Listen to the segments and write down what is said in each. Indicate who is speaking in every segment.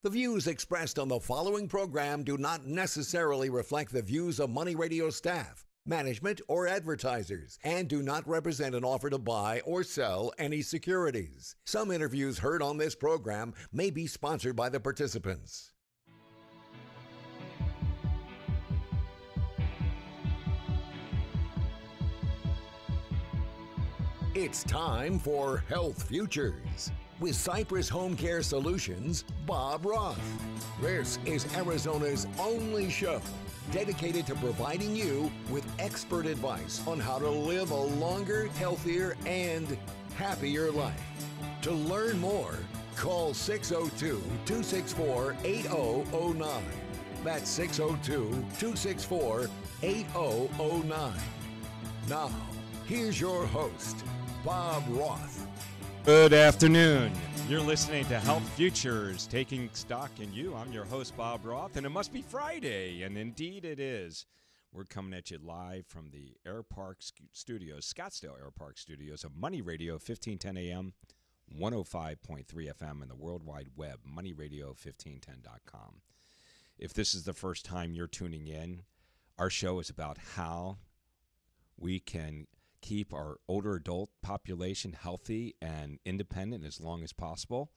Speaker 1: The views expressed on the following program do not necessarily reflect the views of Money Radio staff, management, or advertisers, and do not represent an offer to buy or sell any securities. Some interviews heard on this program may be sponsored by the participants. It's time for Health Futures with Cypress Home Care Solutions, Bob Roth. This is Arizona's only show dedicated to providing you with expert advice on how to live a longer, healthier, and happier life. To learn more, call 602-264-8009. That's 602-264-8009. Now, here's your host, Bob Roth.
Speaker 2: Good afternoon. You're listening to Health Futures, taking stock in you. I'm your host, Bob Roth, and it must be Friday, and indeed it is. We're coming at you live from the Air Park Studios, Scottsdale Air Park Studios of Money Radio, 1510 AM, 105.3 FM, and the World Wide Web, moneyradio1510.com. If this is the first time you're tuning in, our show is about how we can keep our older adult population healthy and independent as long as possible,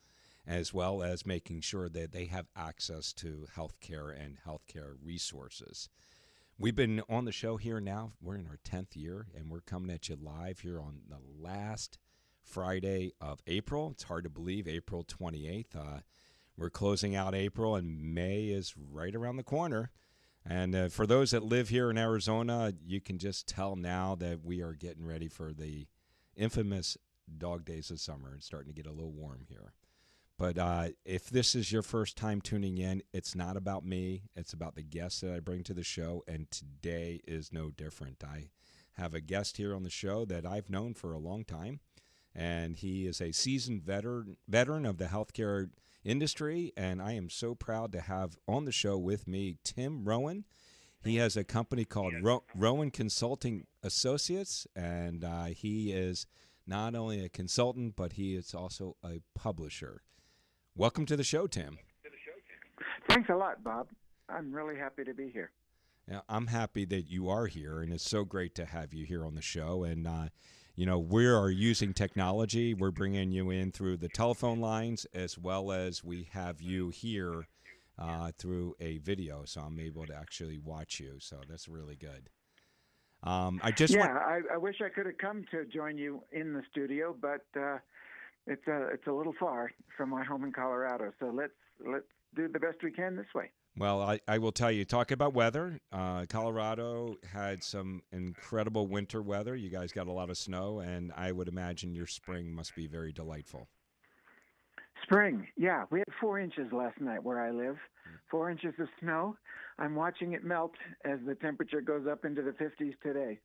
Speaker 2: as well as making sure that they have access to health care and healthcare resources. We've been on the show here now. We're in our 10th year, and we're coming at you live here on the last Friday of April. It's hard to believe, April 28th. We're closing out April, and May is right around the corner. And for those that live here in Arizona, you can just tell now that we are getting ready for the infamous dog days of summer. It's starting to get a little warm here. But if this is your first time tuning in, it's not about me. It's about the guests that I bring to the show, and today is no different. I have a guest here on the show that I've known for a long time, and he is a seasoned veteran of the healthcare industry, and I am so proud to have on the show with me Tim Rowan. He has a company called Rowan Consulting Associates, and he is not only a consultant, but he is also a publisher. Welcome to the show, Tim.
Speaker 3: Thanks a lot, Bob. I'm really happy to be here.
Speaker 2: Yeah, I'm happy that you are here, and it's so great to have you here on the show. And we are using technology. We're bringing you in through the telephone lines, as well as we have you here through a video, so I'm able to actually watch you. So that's really good. I
Speaker 3: wish I could have come to join you in the studio, but it's a little far from my home in Colorado. So let's do the best we can this way.
Speaker 2: Well, I will tell you, talk about weather. Colorado had some incredible winter weather. You guys got a lot of snow, and I would imagine your spring must be very delightful.
Speaker 3: Spring, yeah. We had 4 inches last night where I live, 4 inches of snow. I'm watching it melt as the temperature goes up into the 50s today.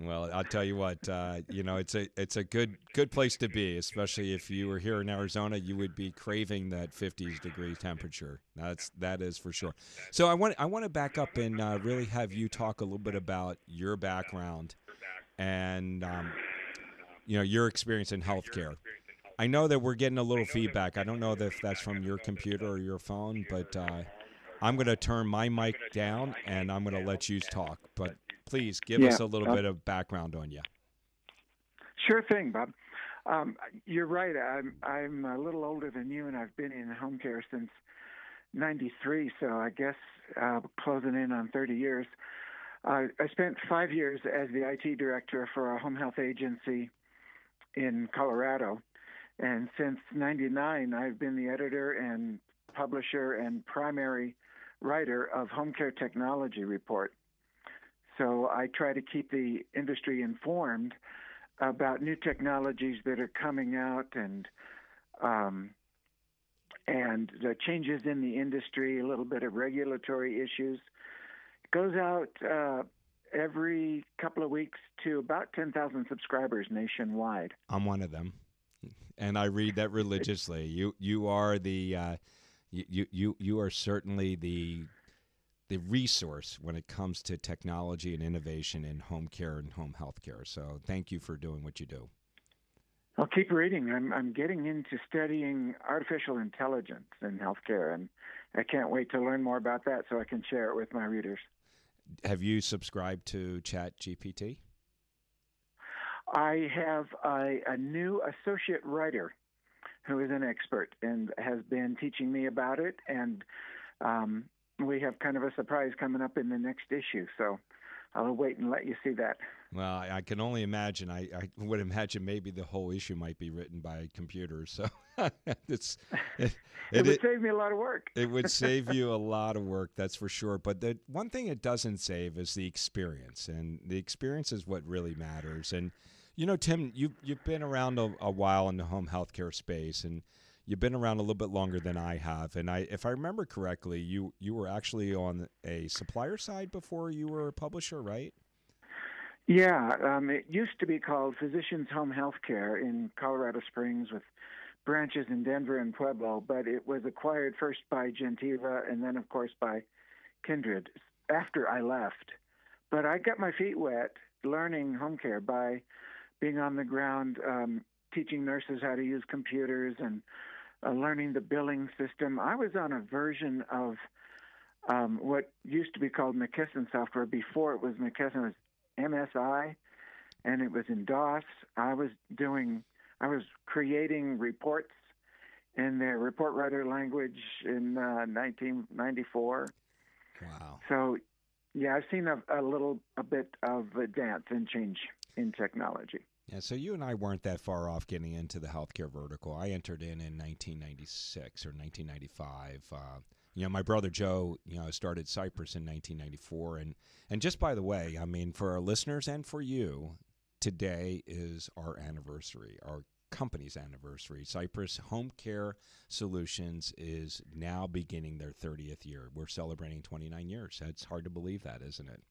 Speaker 2: Well, I'll tell you what, it's a good place to be, especially if you were here in Arizona. You would be craving that 50s degree temperature. That is for sure. So I want to back up and really have you talk a little bit about your background and your experience in healthcare. I know that we're getting a little feedback. I don't know if that's from your computer or your phone, but I'm going to turn my mic down and I'm going to let you talk. But please give us a little bit of background on you.
Speaker 3: Sure thing, Bob. You're right. I'm a little older than you, and I've been in home care since '93, so I guess closing in on 30 years. I spent 5 years as the IT director for a home health agency in Colorado, and since '99, I've been the editor and publisher and primary writer of Home Care Technology Report. So I try to keep the industry informed about new technologies that are coming out and the changes in the industry, a little bit of regulatory issues. It goes out every couple of weeks to about 10,000 subscribers nationwide.
Speaker 2: I'm one of them, and I read that religiously. You are the you are certainly the resource when it comes to technology and innovation in home care and home health care. So thank you for doing what you do.
Speaker 3: I'll keep reading. I'm getting into studying artificial intelligence in healthcare, and I can't wait to learn more about that so I can share it with my readers.
Speaker 2: Have you subscribed to ChatGPT?
Speaker 3: I have a new associate writer who is an expert and has been teaching me about it, and we have kind of a surprise coming up in the next issue, so I'll wait and let you see that.
Speaker 2: Well, I can only imagine. I would imagine maybe the whole issue might be written by computers. So it's it
Speaker 3: would save me a lot of work.
Speaker 2: It would save you a lot of work, that's for sure. But the one thing it doesn't save is the experience, and the experience is what really matters. And you know, Tim, you've been around a while in the home healthcare space, and you've been around a little bit longer than I have. And if I remember correctly, you were actually on a supplier side before you were a publisher, right?
Speaker 3: Yeah, it used to be called Physicians Home Healthcare in Colorado Springs with branches in Denver and Pueblo, but it was acquired first by Gentiva and then, of course, by Kindred after I left. But I got my feet wet learning home care by being on the ground, teaching nurses how to use computers and learning the billing system. I was on a version of what used to be called McKesson software. Before it was McKesson, it was MSI, and it was in DOS. I was creating reports in the report writer language in 1994.
Speaker 2: Wow.
Speaker 3: So, yeah, I've seen a bit of advance and change in technology.
Speaker 2: Yeah, so you and I weren't that far off getting into the healthcare vertical. I entered in 1996 or 1995. My brother Joe, started Cypress in 1994. And just by the way, I mean, for our listeners and for you, today is our anniversary, our company's anniversary. Cypress Home Care Solutions is now beginning their 30th year. We're celebrating 29 years. It's hard to believe that, isn't it?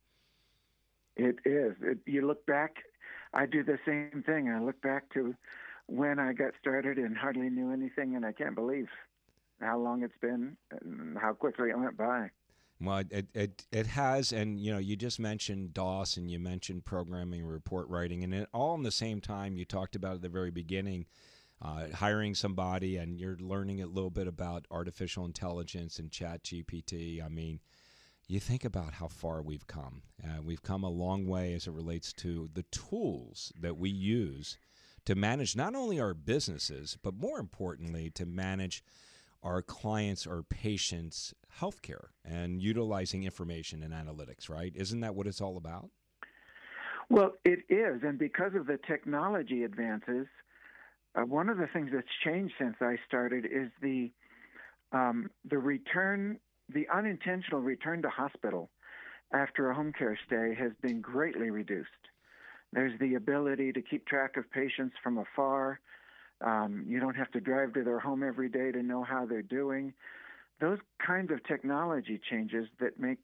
Speaker 3: It is. You look back, I do the same thing. I look back to when I got started and hardly knew anything, and I can't believe how long it's been and how quickly it went by.
Speaker 2: Well, it has, and you just mentioned DOS and you mentioned programming and report writing, and it all in the same time. You talked about at the very beginning, hiring somebody, and you're learning a little bit about artificial intelligence and ChatGPT. I mean, you think about how far we've come. We've come a long way as it relates to the tools that we use to manage not only our businesses, but more importantly, to manage our clients' or patients' healthcare and utilizing information and analytics, right? Isn't that what it's all about?
Speaker 3: Well, it is. And because of the technology advances, one of the things that's changed since I started is the unintentional return to hospital after a home care stay has been greatly reduced. There's the ability to keep track of patients from afar. You don't have to drive to their home every day to know how they're doing. Those kinds of technology changes that make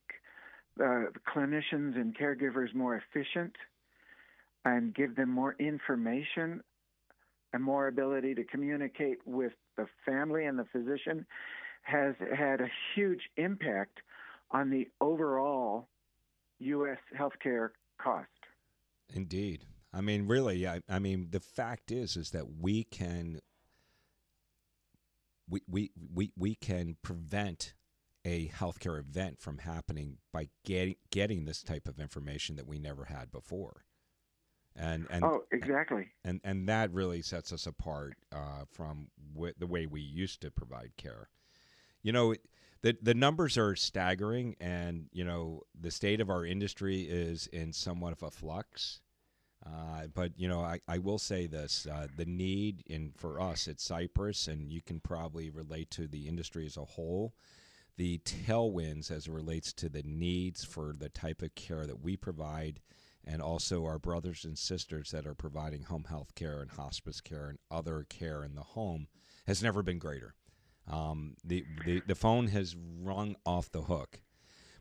Speaker 3: the clinicians and caregivers more efficient and give them more information and more ability to communicate with the family and the physician has had a huge impact on the overall U.S. healthcare cost.
Speaker 2: Indeed. I mean, really, I mean, the fact is that we can prevent a healthcare event from happening by getting this type of information that we never had before. And
Speaker 3: exactly.
Speaker 2: And that really sets us apart from the way we used to provide care. The numbers are staggering, and the state of our industry is in somewhat of a flux. But I will say this: the need for us at Cypress, and you can probably relate to the industry as a whole, the tailwinds as it relates to the needs for the type of care that we provide, and also our brothers and sisters that are providing home health care and hospice care and other care in the home, has never been greater. The phone has rung off the hook.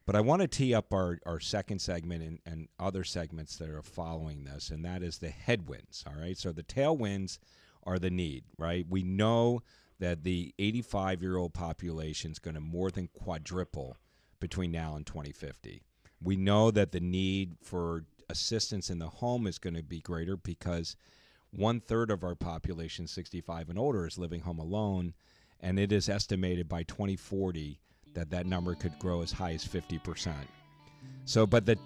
Speaker 2: But I want to tee up our second segment and other segments that are following this, and that is the headwinds, all right? So the tailwinds are the need, right? We know that the 85-year-old population is going to more than quadruple between now and 2050. We know that the need for assistance in the home is going to be greater because 1/3 of our population, 65 and older, is living home alone, and it is estimated by 2040 that that number could grow as high as 50%. So, but the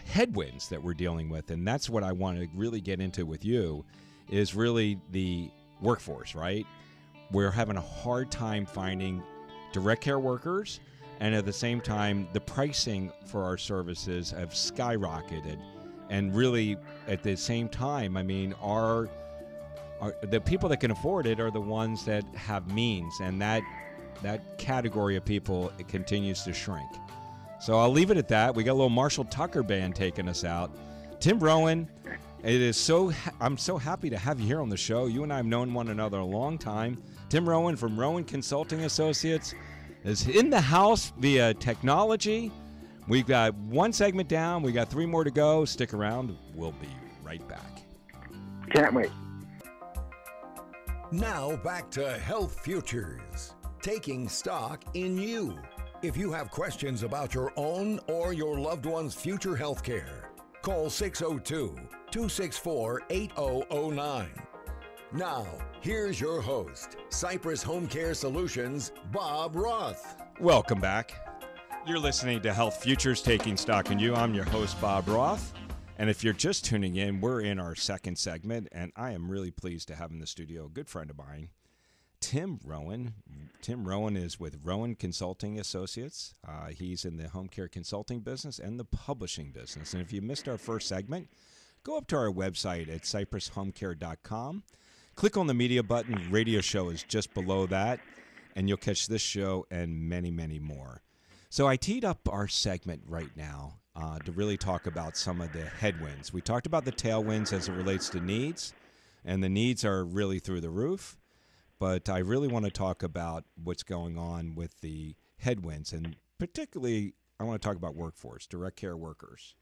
Speaker 2: headwinds that we're dealing with, and that's what I want to really get into with you, is really the workforce, right? We're having a hard time finding direct care workers, and at the same time, the pricing for our services have skyrocketed. And really, at the same time, I mean, the people that can afford it are the ones that have means, and that category of people, it continues to shrink. So I'll leave it at that. We got a little Marshall Tucker band taking us out. Tim Rowan, I'm so happy to have you here on the show. You and I have known one another a long time. Tim Rowan from Rowan Consulting Associates is in the house via technology. We've got one segment down. We got 3 more to go. Stick around. We'll be right back.
Speaker 3: Can't wait.
Speaker 1: Now back to Health Futures, taking stock in you. If you have questions about your own or your loved one's future health care, call 602-264-8009. Now, here's your host, Cypress Home Care Solutions, Bob Roth.
Speaker 2: Welcome back. You're listening to Health Futures, taking stock in you. I'm your host, Bob Roth. And if you're just tuning in, we're in our second segment, and I am really pleased to have in the studio a good friend of mine, Tim Rowan. Tim Rowan is with Rowan Consulting Associates. He's in the home care consulting business and the publishing business. And if you missed our first segment, go up to our website at cypresshomecare.com. Click on the media button. Radio show is just below that, and you'll catch this show and many, many more. So I teed up our segment right now to really talk about some of the headwinds. We talked about the tailwinds as it relates to needs, and the needs are really through the roof. But I really want to talk about what's going on with the headwinds, and particularly I want to talk about workforce, direct care workers.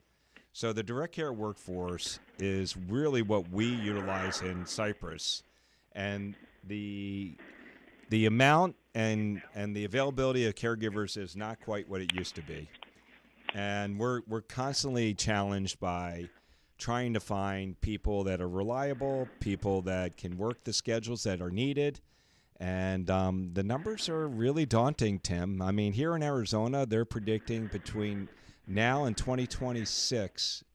Speaker 2: So the direct care workforce is really what we utilize in Cypress, and the amount and the availability of caregivers is not quite what it used to be. And we're constantly challenged by trying to find people that are reliable, people that can work the schedules that are needed. And the numbers are really daunting, Tim. I mean, here in Arizona, they're predicting between now and 2026,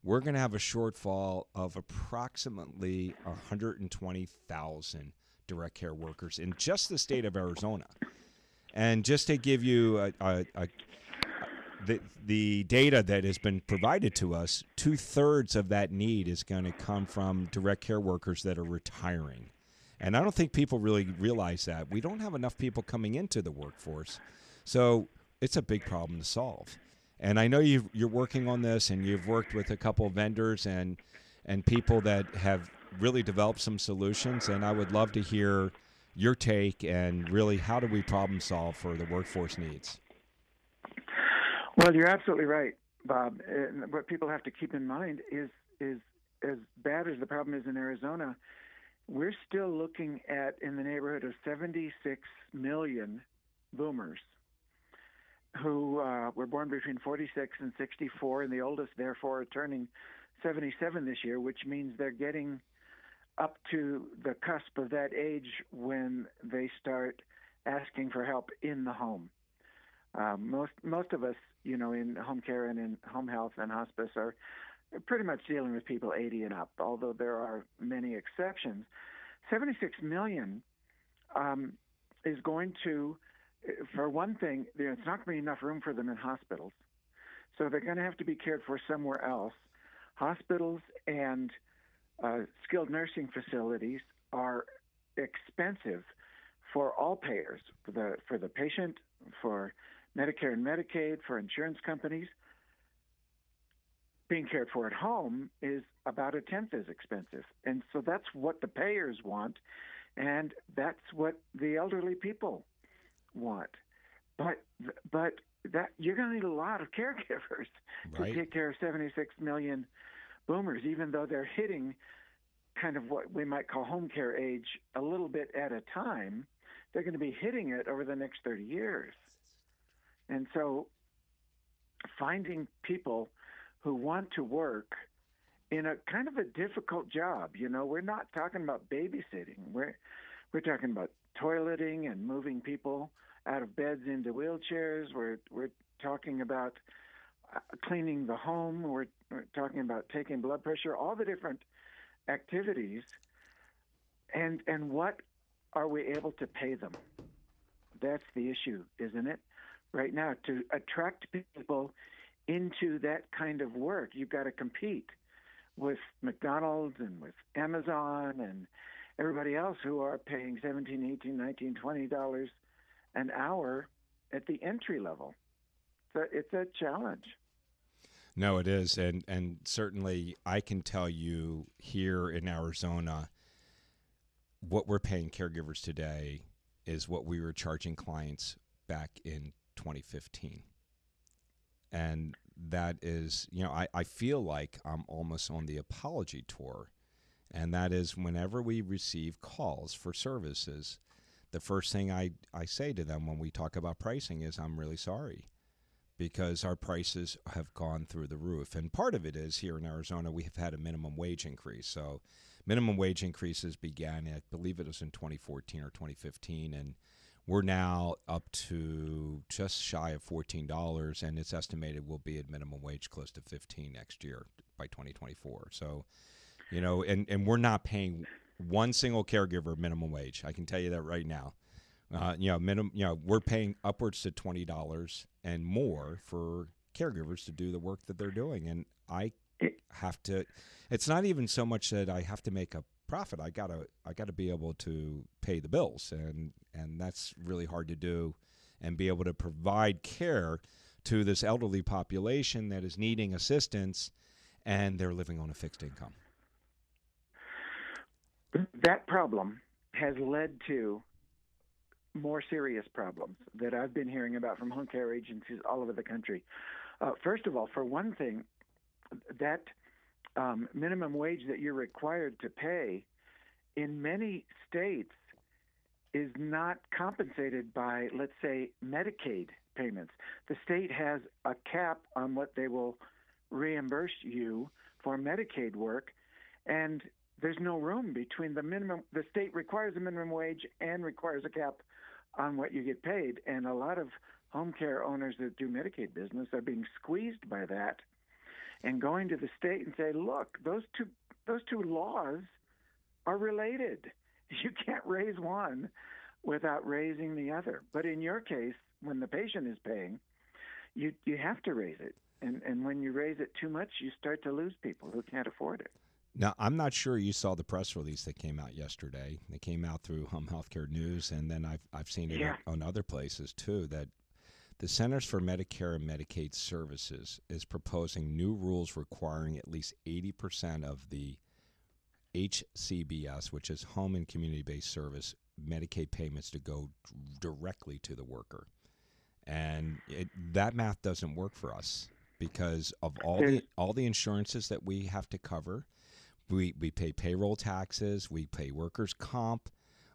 Speaker 2: we're going to have a shortfall of approximately 120,000 direct care workers in just the state of Arizona. And just to give you the data that has been provided to us, 2/3 of that need is going to come from direct care workers that are retiring. And I don't think people really realize that. We don't have enough people coming into the workforce. So it's a big problem to solve. And I know you're working on this, and you've worked with a couple of vendors and people that have really developed some solutions. And I would love to hear your take and really how do we problem solve for the workforce needs?
Speaker 3: Well, you're absolutely right, Bob. And what people have to keep in mind is as bad as the problem is in Arizona, we're still looking at in the neighborhood of 76 million boomers who were born between 46 and 64, and the oldest, therefore, are turning 77 this year, which means they're getting up to the cusp of that age when they start asking for help in the home. Most of us, in home care and in home health and hospice are pretty much dealing with people 80 and up, although there are many exceptions. 76 million is going to, for one thing, it's not going to be enough room for them in hospitals. So they're going to have to be cared for somewhere else. Hospitals and skilled nursing facilities are expensive for all payers, for the patient, for Medicare and Medicaid, for insurance companies. Being cared for at home is about 1/10 as expensive. And so that's what the payers want, and that's what the elderly people want. But that you're going to need a lot of caregivers to take care of 76 million boomers, even though they're hitting kind of what we might call home care age a little bit at a time. They're going to be hitting it over the next 30 years. And so finding people who want to work in a kind of a difficult job. We're not talking about babysitting. We're talking about toileting and moving people out of beds into wheelchairs. We're talking about cleaning the home. We're talking about taking blood pressure. All the different activities, and what are we able to pay them? That's the issue, isn't it? Right now, to attract people into that kind of work, you've got to compete with McDonald's and with Amazon and everybody else who are paying $17, $18, $19, $20 an hour at the entry level. So it's a challenge.
Speaker 2: No, it is, and certainly I can tell you here in Arizona, what we're paying caregivers today is what we were charging clients back in 2015. And that is, I feel like I'm almost on the apology tour. And that is whenever we receive calls for services, the first thing I say to them when we talk about pricing is, I'm really sorry, because our prices have gone through the roof. And part of it is here in Arizona, we have had a minimum wage increase. So minimum wage increases began, I believe it was in 2014 or 2015, and we're now up to just shy of $14, and it's estimated we'll be at minimum wage close to $15 next year by 2024. So, and we're not paying one single caregiver minimum wage. I can tell you that right now. We're paying upwards to $20 and more for caregivers to do the work that they're doing, and I have to. It's not even so much that I have to make a profit. I gotta be able to pay the bills, and that's really hard to do, and be able to provide care to this elderly population that is needing assistance, and they're living on a fixed income.
Speaker 3: That problem has led to more serious problems that I've been hearing about from home care agencies all over the country. First of all, for one thing, that minimum wage that you're required to pay in many states is not compensated by, let's say, Medicaid payments. The state has a cap on what they will reimburse you for Medicaid work, and there's no room between the state requires a minimum wage and requires a cap on what you get paid. And a lot of home care owners that do Medicaid business are being squeezed by that, and going to the state and say, look, those two laws are related. You can't raise one without raising the other. But in your case, when the patient is paying, you have to raise it. And when you raise it too much, you start to lose people who can't afford it.
Speaker 2: Now, I'm not sure you saw the press release that came out yesterday. It came out through Home Healthcare News, and then I've seen it on other places too, that the Centers for Medicare and Medicaid Services is proposing new rules requiring at least 80% of the HCBS, which is Home and Community-Based Service, Medicaid payments to go directly to the worker. And that math doesn't work for us because of all the insurances that we have to cover. We pay payroll taxes, we pay workers' comp.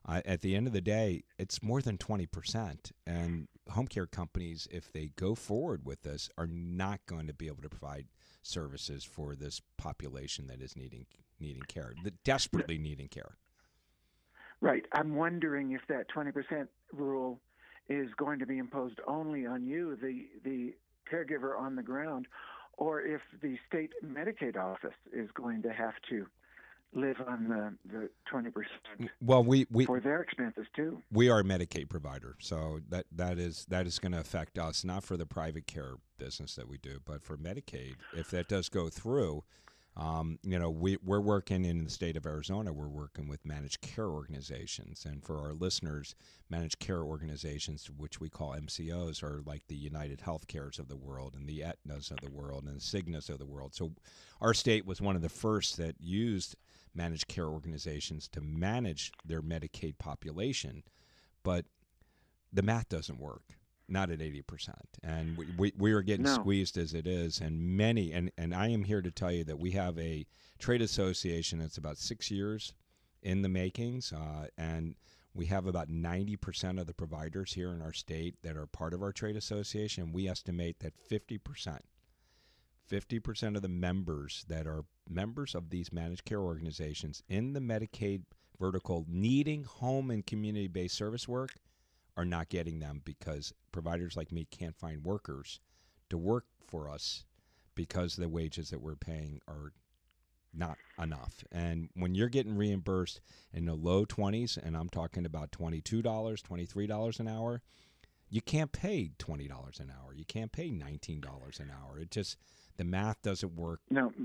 Speaker 2: At the end of the day, it's more than 20%. And home care companies, if they go forward with this, are not going to be able to provide services for this population that is needing care, desperately needing care.
Speaker 3: Right. I'm wondering if that 20% rule is going to be imposed only on you, the caregiver on the ground, or if the state Medicaid office is going to have to live on the 20%.
Speaker 2: Well, we
Speaker 3: for their expenses too.
Speaker 2: We are a Medicaid provider, so that is going to affect us, not for the private care business that we do, but for Medicaid. If that does go through, we're working in the state of Arizona. We're working with managed care organizations, and for our listeners, managed care organizations, which we call MCOs, are like the United Healthcares of the world, and the Aetnas of the world, and the Cignas of the world. So, our state was one of the first that used managed care organizations to manage their Medicaid population, but the math doesn't work. Not at 80%. And we are getting squeezed as it is. And and I am here to tell you that we have a trade association that's about 6 years in the makings. And we have about 90% of the providers here in our state that are part of our trade association. We estimate that 50% of the members that are members of these managed care organizations in the Medicaid vertical needing home and community-based service work are not getting them because providers like me can't find workers to work for us because the wages that we're paying are not enough. And when you're getting reimbursed in the low 20s, and I'm talking about $22, $23 an hour, you can't pay $20 an hour. You can't pay $19 an hour. It just, the math doesn't work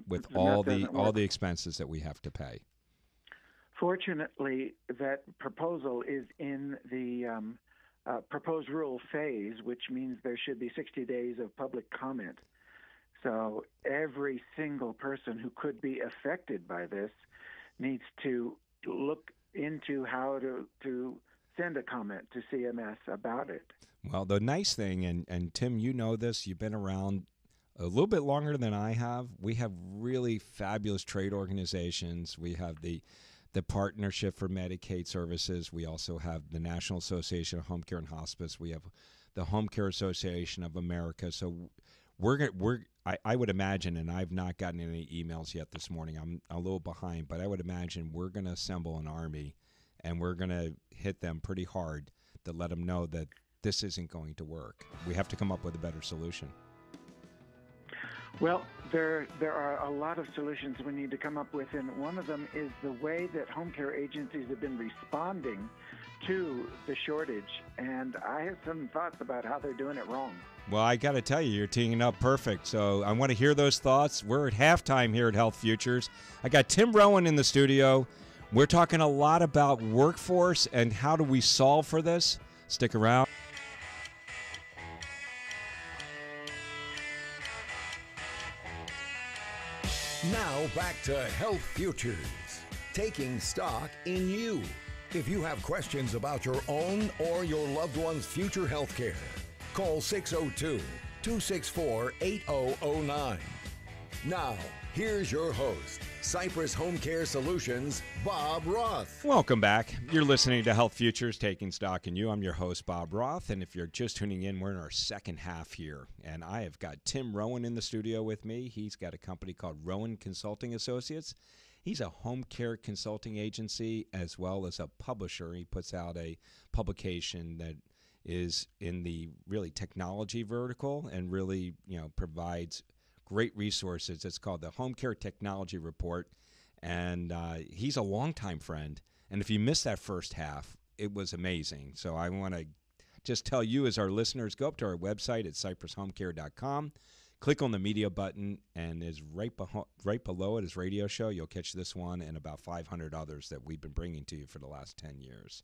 Speaker 2: with all the expenses that we have to pay.
Speaker 3: Fortunately, that proposal is in the proposed rule phase, which means there should be 60 days of public comment. So every single person who could be affected by this needs to look into how to send a comment to CMS about it.
Speaker 2: Well, the nice thing, and Tim, you know this, you've been around a little bit longer than I have. We have really fabulous trade organizations. We have the Partnership for Medicaid Services. We also have the National Association of Home Care and Hospice. We have the Home Care Association of America. So I would imagine, and I've not gotten any emails yet this morning. I'm a little behind, but I would imagine we're going to assemble an army, and we're going to hit them pretty hard to let them know that this isn't going to work. We have to come up with a better solution.
Speaker 3: Well, there are a lot of solutions we need to come up with, and one of them is the way that home care agencies have been responding to the shortage. And I have some thoughts about how they're doing it wrong.
Speaker 2: Well, I got to tell you, you're teeing up perfect. So I want to hear those thoughts. We're at halftime here at Health Futures. I got Tim Rowan in the studio. We're talking a lot about workforce and how do we solve for this. Stick around.
Speaker 1: Now back to Health Futures, taking stock in you. If you have questions about your own or your loved one's future health care, call 602-264-8009. Now, here's your host, Cypress Home Care Solutions, Bob Roth.
Speaker 2: Welcome back. You're listening to Health Futures, Taking Stock in You. I'm your host, Bob Roth, and if you're just tuning in, we're in our second half here, and I have got Tim Rowan in the studio with me. He's got a company called Rowan Consulting Associates. He's a home care consulting agency as well as a publisher. He puts out a publication that is in the really technology vertical and really, provides great resources. It's called the Home Care Technology Report, and he's a longtime friend. And if you missed that first half, it was amazing. So I want to just tell you, as our listeners, go up to our website at cypresshomecare.com, click on the media button, and is right below it is radio show. You'll catch this one and about 500 others that we've been bringing to you for the last 10 years.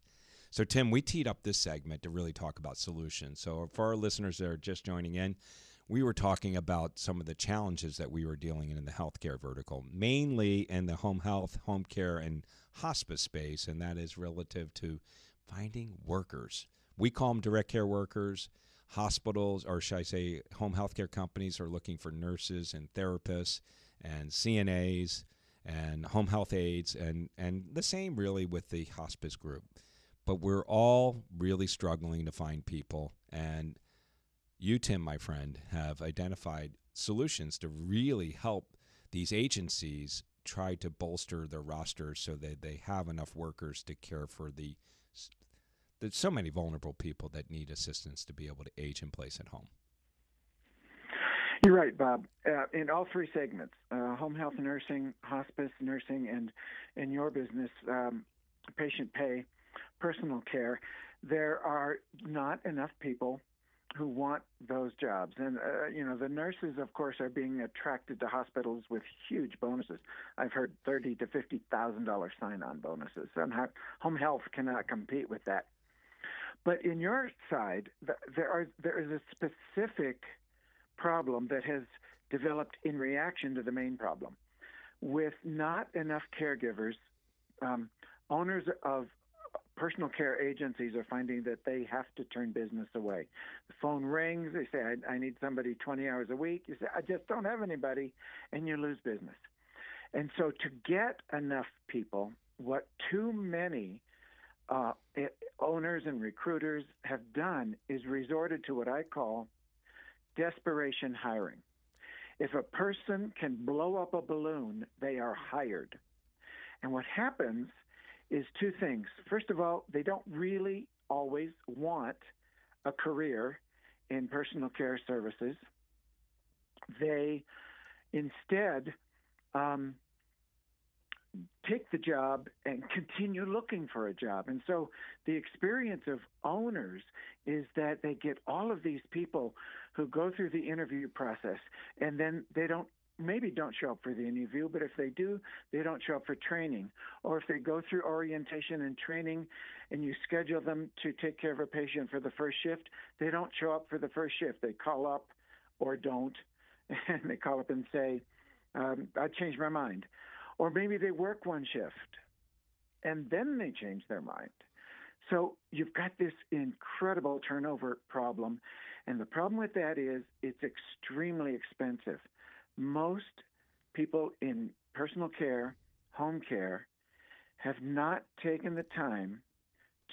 Speaker 2: So, Tim, we teed up this segment to really talk about solutions. So for our listeners that are just joining in, we were talking about some of the challenges that we were dealing in the healthcare vertical, mainly in the home health, home care, and hospice space, and that is relative to finding workers. We call them direct care workers. Hospitals, or should I say home health care companies, are looking for nurses and therapists and CNAs and home health aides, and the same really with the hospice group. But we're all really struggling to find people, and you, Tim, my friend, have identified solutions to really help these agencies try to bolster their rosters so that they have enough workers to care for there's so many vulnerable people that need assistance to be able to age in place at home.
Speaker 3: You're right, Bob. In all three segments, home health nursing, hospice nursing, and in your business, patient pay, personal care, there are not enough people who want those jobs. And, the nurses, of course, are being attracted to hospitals with huge bonuses. I've heard $30,000 to $50,000 sign-on bonuses. And home health cannot compete with that. But in your side, there is a specific problem that has developed in reaction to the main problem. With not enough caregivers, owners of personal care agencies are finding that they have to turn business away. The phone rings, they say, I need somebody 20 hours a week. You say, I just don't have anybody, and you lose business. And so to get enough people, what too many owners and recruiters have done is resorted to what I call desperation hiring. If a person can blow up a balloon, they are hired. And what happens is two things. First of all, they don't really always want a career in personal care services. They instead take the job and continue looking for a job. And so the experience of owners is that they get all of these people who go through the interview process, and then they maybe don't show up for the interview, but if they do, they don't show up for training. Or if they go through orientation and training and you schedule them to take care of a patient for the first shift, they don't show up for the first shift. They call up or don't, and they call up and say, I changed my mind. Or maybe they work one shift and then they change their mind. So you've got this incredible turnover problem. And the problem with that is it's extremely expensive. Most people in personal care, home care, have not taken the time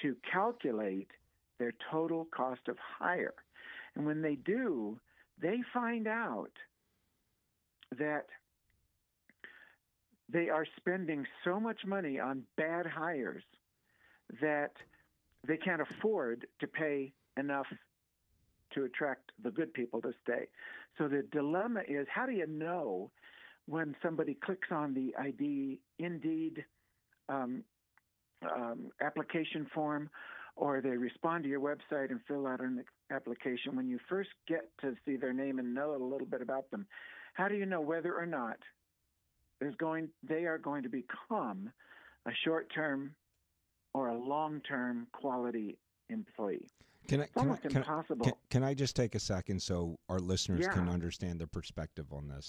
Speaker 3: to calculate their total cost of hire. And when they do, they find out that they are spending so much money on bad hires that they can't afford to pay enough to attract the good people to stay. So the dilemma is, how do you know when somebody clicks on the Indeed application form, or they respond to your website and fill out an application, when you first get to see their name and know a little bit about them, how do you know whether or not they are going to become a short-term or a long-term quality employee? It's almost impossible.
Speaker 2: Can I just take a second so our listeners can understand the perspective on this?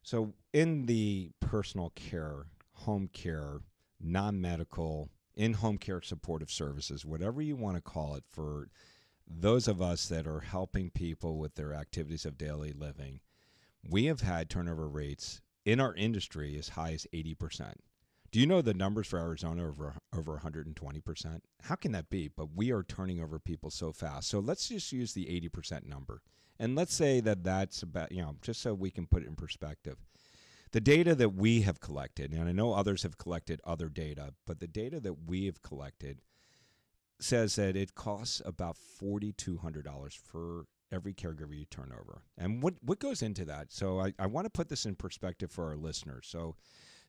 Speaker 2: So in the personal care, home care, non-medical, in-home care supportive services, whatever you want to call it, for those of us that are helping people with their activities of daily living, we have had turnover rates in our industry as high as 80%. Do you know the numbers for Arizona over 120%? How can that be? But we are turning over people so fast. So let's just use the 80% number. And let's say that that's about, just so we can put it in perspective. The data that we have collected, and I know others have collected other data, but the data that we have collected says that it costs about $4,200 for every caregiver you turn over. And what goes into that? So I want to put this in perspective for our listeners.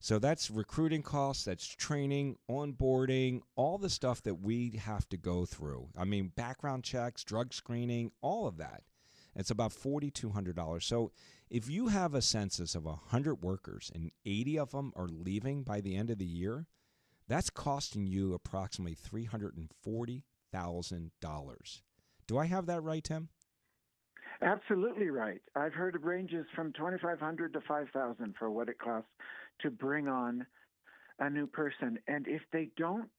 Speaker 2: So that's recruiting costs, that's training, onboarding, all the stuff that we have to go through. I mean, background checks, drug screening, all of that. It's about $4,200. So if you have a census of 100 workers and 80 of them are leaving by the end of the year, that's costing you approximately $340,000. Do I have that right, Tim?
Speaker 3: Absolutely right. I've heard it ranges from $2,500 to $5,000 for what it costs to bring on a new person. And if they don't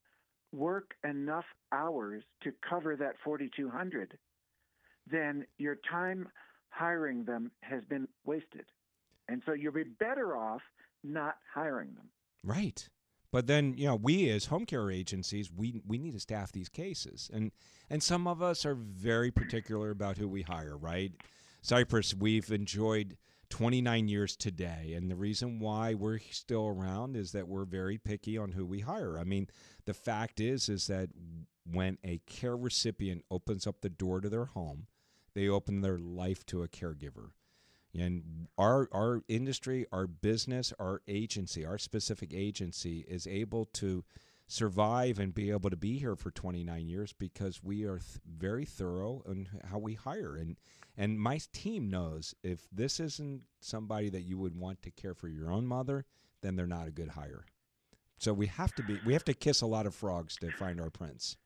Speaker 3: work enough hours to cover that $4,200, then your time hiring them has been wasted. And so you'll be better off not hiring them.
Speaker 2: Right. But then, we as home care agencies, we need to staff these cases. And some of us are very particular about who we hire, right? Cypress, we've enjoyed 29 years today. And the reason why we're still around is that we're very picky on who we hire. I mean, the fact is that when a care recipient opens up the door to their home, they open their life to a caregiver. And our industry, our business, our agency, our specific agency is able to survive and be able to be here for 29 years because we are very thorough in how we hire. And my team knows if this isn't somebody that you would want to care for your own mother, then they're not a good hire. So we have to kiss a lot of frogs to find our prince.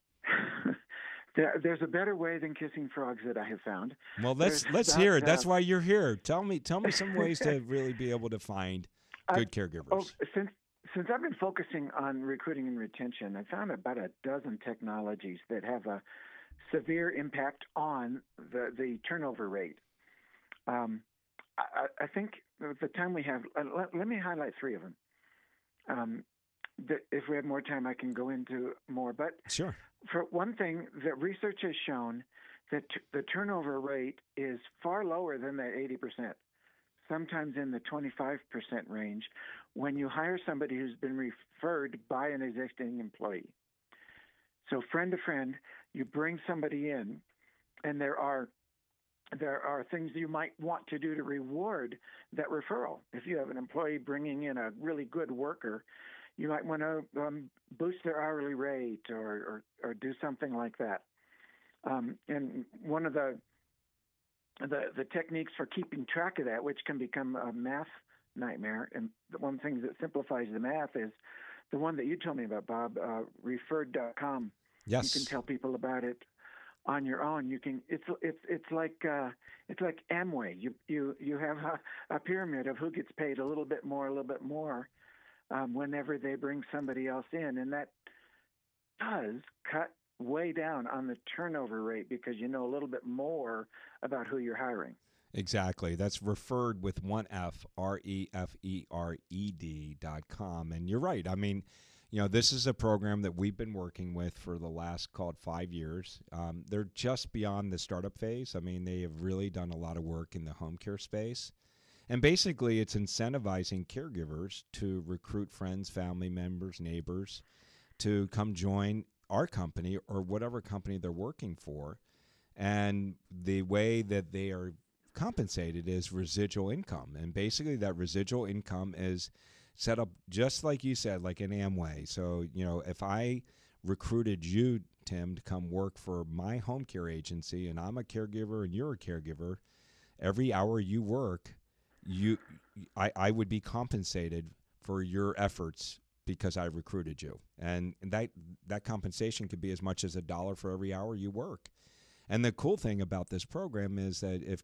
Speaker 3: There's a better way than kissing frogs that I have found.
Speaker 2: Well, let's hear it. That's why you're here. Tell me some ways to really be able to find good caregivers.
Speaker 3: Since I've been focusing on recruiting and retention, I found about a dozen technologies that have a severe impact on the turnover rate. I think the time we have, let me highlight three of them. If we have more time, I can go into more. But
Speaker 2: sure.
Speaker 3: For one thing, the research has shown that the turnover rate is far lower than that 80%. sometimes in the 25% range when you hire somebody who's been referred by an existing employee. So friend to friend, you bring somebody in, and there are things you might want to do to reward that referral. If you have an employee bringing in a really good worker, you might want to boost their hourly rate or do something like that. And one of the techniques for keeping track of that, which can become a math nightmare, and the one thing that simplifies the math is the one that you told me about, Bob, referred.com.
Speaker 2: Yes.
Speaker 3: You can tell people about it on your own. You can. It's like Amway. You have a pyramid of who gets paid a little bit more, whenever they bring somebody else in, and that does cut way down on the turnover rate because you know a little bit more about who you're hiring.
Speaker 2: Exactly. That's referred with one F, REFERED.com. And you're right. I mean, this is a program that we've been working with for the last, called 5 years. They're just beyond the startup phase. I mean, they have really done a lot of work in the home care space. And basically, it's incentivizing caregivers to recruit friends, family members, neighbors to come join our company or whatever company they're working for. And the way that they are compensated is residual income. And basically, that residual income is set up just like you said, like an Amway. So, if I recruited you, Tim, to come work for my home care agency, and I'm a caregiver and you're a caregiver, every hour you work, I would be compensated for your efforts because I recruited you. And that compensation could be as much as $1 for every hour you work. And the cool thing about this program is that if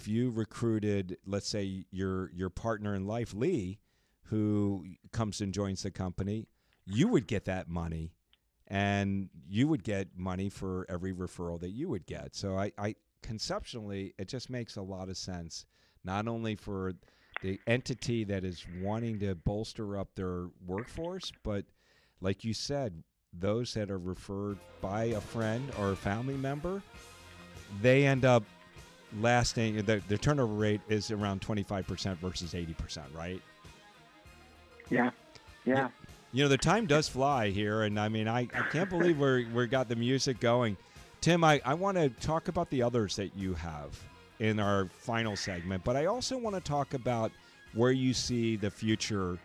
Speaker 2: you recruited, let's say your partner in life, Lee, who comes and joins the company, you would get that money, and you would get money for every referral that you would get. So I conceptually, it just makes a lot of sense, not only for the entity that is wanting to bolster up their workforce, but like you said, those that are referred by a friend or a family member, they end up lasting. The turnover rate is around 25% versus 80%, right?
Speaker 3: Yeah.
Speaker 2: The time does fly here, and I mean, I can't believe we got the music going. Tim, I want to talk about the others that you have in our final segment, but I also want to talk about where you see the future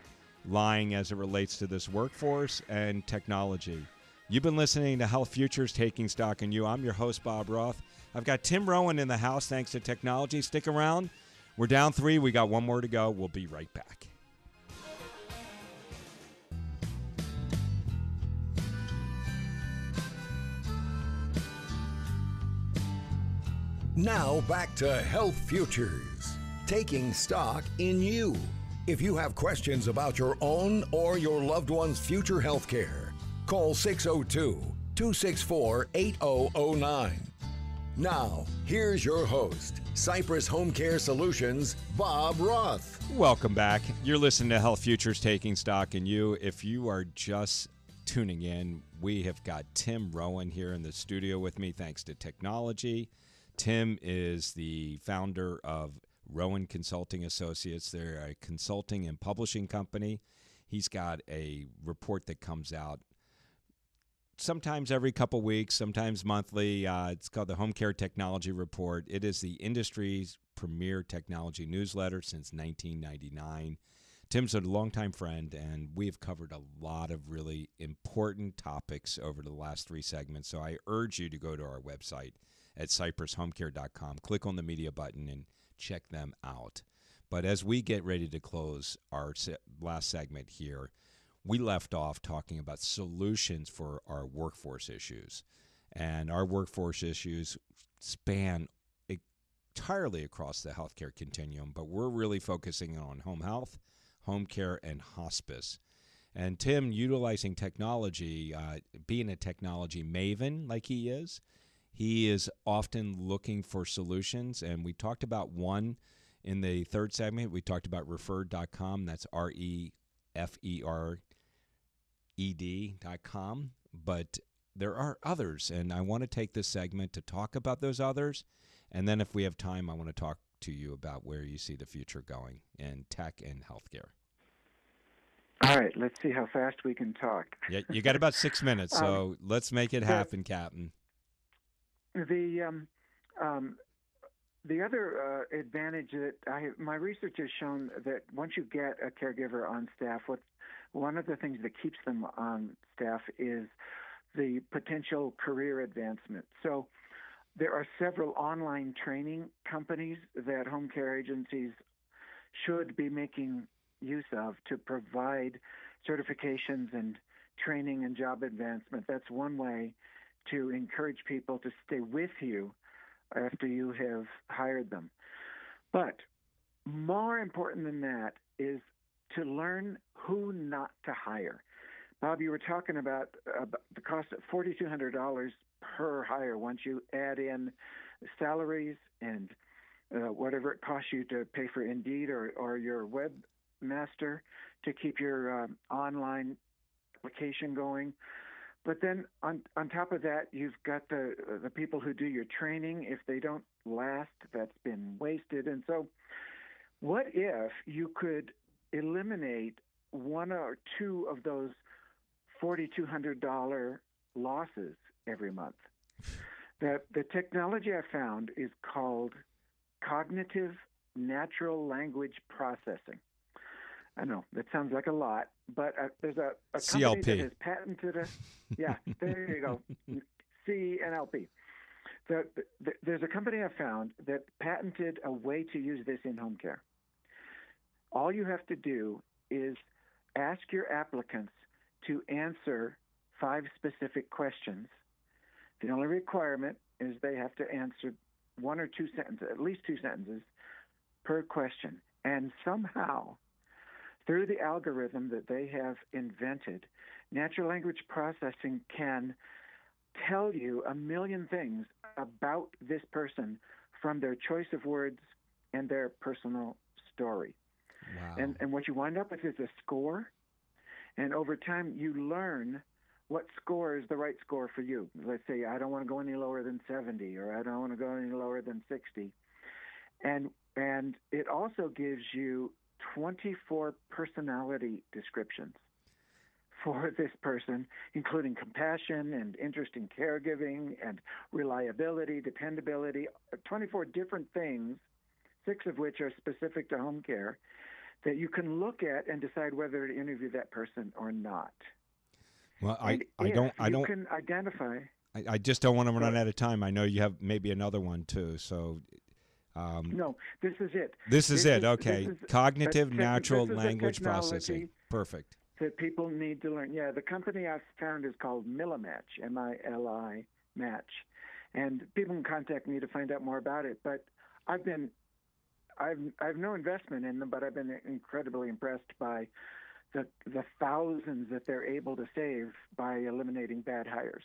Speaker 2: lying as it relates to this workforce and technology. You've been listening to Health Futures, Taking Stock in You. I'm your host, Bob Roth. I've got Tim Rowan in the house thanks to technology. Stick around. We're down 3. We got one more to go. We'll be right back.
Speaker 1: Now back to Health Futures, taking stock in you. If you have questions about your own or your loved one's future health care, call 602-264-8009. Now, here's your host, Cypress Home Care Solutions, Bob Roth.
Speaker 2: Welcome back. You're listening to Health Futures, Taking Stock in You. If you are just tuning in, we have got Tim Rowan here in the studio with me thanks to technology. Tim is the founder of Rowan Consulting Associates. They're a consulting and publishing company. He's got a report that comes out sometimes every couple weeks, sometimes monthly. It's called the Home Care Technology Report. It is the industry's premier technology newsletter since 1999. Tim's a longtime friend, and we've covered a lot of really important topics over the last 3 segments. So I urge you to go to our website at cypresshomecare.com. Click on the media button and check them out. But as we get ready to close our last segment here, we left off talking about solutions for our workforce issues. And our workforce issues span entirely across the healthcare continuum, but we're really focusing on home health, home care, and hospice. And Tim, utilizing technology, being a technology maven like he is often looking for solutions. And we talked about one in the 3rd segment. We talked about referred.com. That's REFERED.com. But there are others, and I want to take this segment to talk about those others. And then if we have time, I want to talk to you about where you see the future going in tech and healthcare.
Speaker 3: All right, let's see how fast we can talk.
Speaker 2: Yeah, you got about 6 minutes, so let's make it happen, Captain.
Speaker 3: The other advantage that my research has shown that once you get a caregiver on staff, one of the things that keeps them on staff is the potential career advancement. So there are several online training companies that home care agencies should be making use of to provide certifications and training and job advancement. That's one way to encourage people to stay with you after you have hired them. But more important than that is to learn who not to hire. Bob, you were talking about the cost of $4,200 per hire once you add in salaries and whatever it costs you to pay for Indeed or your webmaster to keep your online application going. But then on top of that, you've got the people who do your training. If they don't last, that's been wasted. And so what if you could eliminate one or two of those $4,200 losses every month? The technology I found is called cognitive natural language processing. I know that sounds like a lot, but there's a company that has patented it. Yeah, there you go, CNLP. There's a company I found that patented a way to use this in home care. All you have to do is ask your applicants to answer 5 specific questions. The only requirement is they have to answer 1 or 2 sentences, at least 2 sentences per question. And somehow, through the algorithm that they have invented, natural language processing can tell you a million things about this person from their choice of words and their personal story.
Speaker 2: Wow.
Speaker 3: And what you wind up with is a score. And over time, you learn what score is the right score for you. Let's say, I don't want to go any lower than 70, or I don't want to go any lower than 60. And it also gives you 24 personality descriptions for this person, including compassion and interest in caregiving and reliability, dependability, 24 different things, 6 of which are specific to home care, that you can look at and decide whether to interview that person or not.
Speaker 2: Well, I
Speaker 3: can identify.
Speaker 2: I just don't want to run out of time. I know you have maybe another one too. So.
Speaker 3: No, this is it.
Speaker 2: This is it. Okay. Cognitive natural language processing. Perfect.
Speaker 3: That people need to learn. Yeah, the company I've found is called Millimatch, M-I-L-I, Match. And people can contact me to find out more about it. But I've no investment in them, but I've been incredibly impressed by the thousands that they're able to save by eliminating bad hires.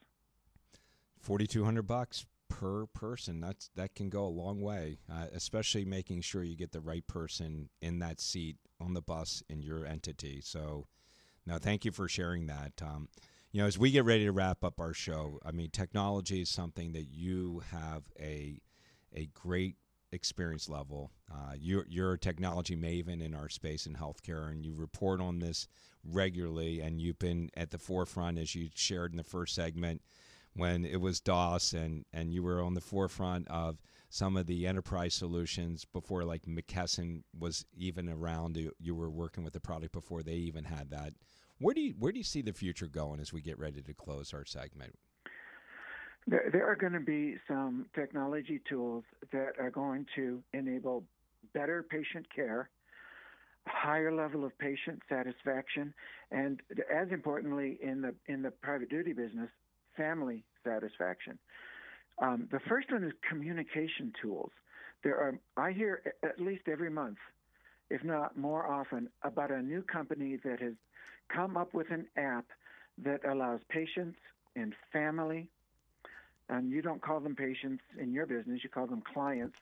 Speaker 2: $4,200 per person. That can go a long way, especially making sure you get the right person in that seat on the bus in your entity. So, no, thank you for sharing that. As we get ready to wrap up our show, I mean, technology is something that you have a great experience level. You're a technology maven in our space in healthcare, and you report on this regularly, and you've been at the forefront, as you shared in the first segment, when it was DOS, and you were on the forefront of some of the enterprise solutions before, like McKesson was even around. You were working with the product before they even had that. Where do you see the future going as we get ready to close our segment?
Speaker 3: There are going to be some technology tools that are going to enable better patient care, higher level of patient satisfaction, and as importantly in the private duty business, family satisfaction. The first one is communication tools. I hear at least every month, if not more often, about a new company that has come up with an app that allows patients and family, and you don't call them patients in your business, you call them clients,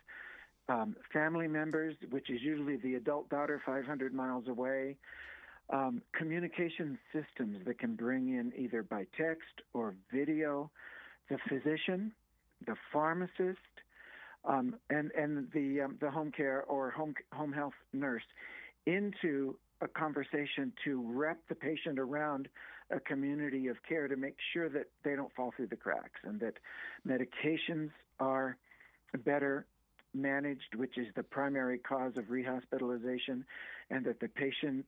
Speaker 3: family members, which is usually the adult daughter 500 miles away, communication systems that can bring in either by text or video the physician, the pharmacist, and the home care or home health nurse into a conversation to wrap the patient around a community of care to make sure that they don't fall through the cracks and that medications are better managed, which is the primary cause of rehospitalization, and that the patient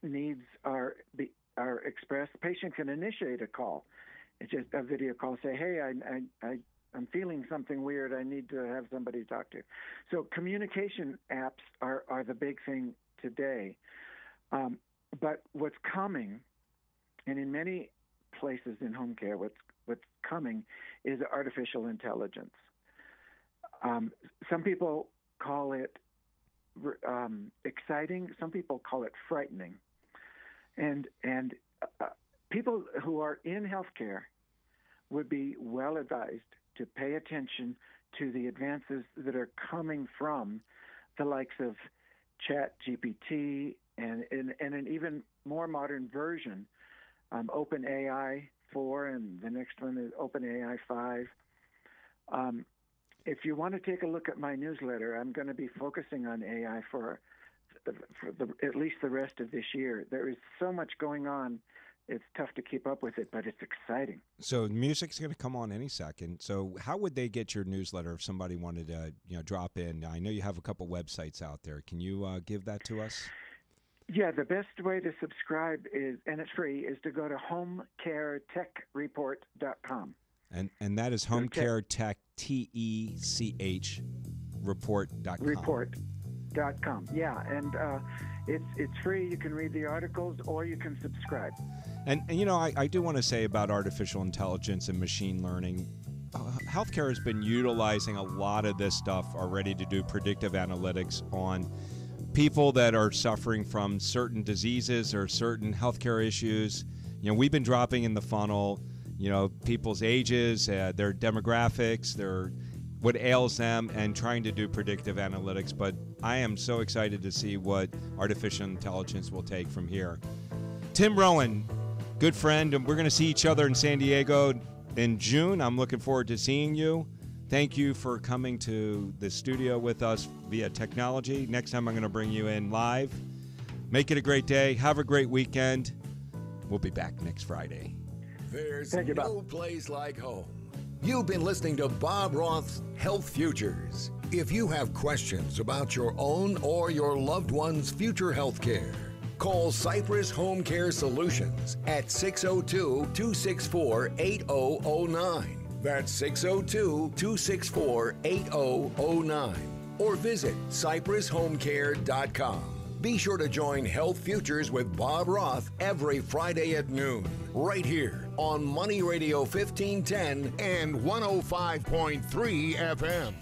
Speaker 3: needs are expressed. The patient can initiate a call. It's just a video call, say, hey, I'm feeling something weird. I need to have somebody talk to. So communication apps are the big thing today. But what's coming, and in many places in home care, what's coming is artificial intelligence. Some people call it exciting. Some people call it frightening. And people who are in healthcare would be well advised to pay attention to the advances that are coming from the likes of ChatGPT and an even more modern version, OpenAI 4, and the next one is OpenAI 5. If you want to take a look at my newsletter, I'm going to be focusing on AI for at least the rest of this year. There is so much going on. It's tough to keep up with it, but it's exciting.
Speaker 2: So music's going to come on any second. So how would they get your newsletter if somebody wanted to drop in? I know you have a couple websites out there. Can you give that to us?
Speaker 3: Yeah, the best way to subscribe is, and it's free, is to go to homecaretechreport.com.
Speaker 2: And that is homecaretech, TECH, report.com.
Speaker 3: Report.com. Yeah, and it's free. You can read the articles or you can subscribe.
Speaker 2: And I do want to say about artificial intelligence and machine learning, healthcare has been utilizing a lot of this stuff already to do predictive analytics on people that are suffering from certain diseases or certain healthcare issues. We've been dropping in the funnel, people's ages, their demographics, what ails them, and trying to do predictive analytics. But I am so excited to see what artificial intelligence will take from here. Tim Rowan, good friend, and we're going to see each other in San Diego in June. I'm looking forward to seeing you. Thank you for coming to the studio with us via technology. Next time I'm going to bring you in live. Make it a great day. Have a great weekend. We'll be back next Friday.
Speaker 1: There's no place like home. You've been listening to Bob Roth's Health Futures. If you have questions about your own or your loved one's future health care, call Cypress Home Care Solutions at 602-264-8009. That's 602-264-8009. Or visit cypresshomecare.com. Be sure to join Health Futures with Bob Roth every Friday at noon, right here on Money Radio 1510 and 105.3 FM.